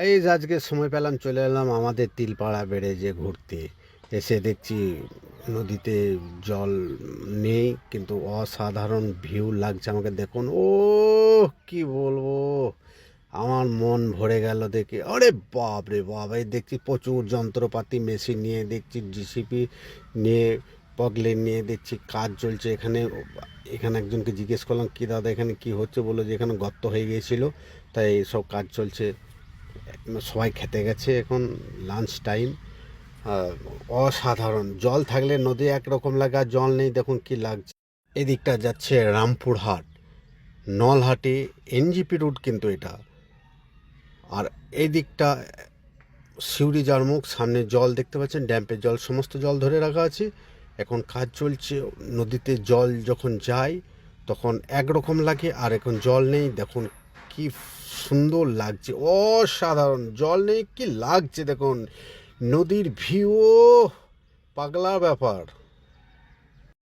এই যে আজকে সময় পেলাম চলে এলাম আমাদের তিলপাড়া ব্যারেজে ঘুরতে। এসে দেখছি নদীতে জল নেই, কিন্তু অসাধারণ ভিউ লাগছে আমাকে। দেখুন, ও কি বলবো, আমার মন ভরে গেল দেখে। আরে বাপ রে বাপ! এই দেখছি প্রচুর যন্ত্রপাতি, মেশিন নিয়ে দেখছি, জিসিপি নিয়ে, পগলেন নিয়ে দেখছি কাজ চলছে এখানে। এখানে একজনকে জিজ্ঞেস করলাম, কি দাদা এখানে কি হচ্ছে? বললো যে এখানে গর্ত হয়ে গিয়েছিল, তাই সব কাজ চলছে। সবাই খেতে গেছে, এখন লাঞ্চ টাইম। অসাধারণ! জল থাকলে নদী একরকম লাগে, আর জল নেই দেখুন কি লাগছে। এদিকটা যাচ্ছে রামপুরহাট, নলহাটি, এনজিপি রুট কিন্তু এটা। আর এই দিকটা সিউড়ি জারমুখ, সামনে জল দেখতে পাচ্ছেন, ড্যাম্পের জল, সমস্ত জল ধরে রাখা আছে। এখন কাজ চলছে। নদীতে জল যখন যায় তখন একরকম লাগে, আর এখন জল নেই দেখুন কি সুন্দর লাগছে। অসাধারণ! জল নেই, কি লাগছে দেখুন। নদীর ভিউ পাগলা ব্যাপার।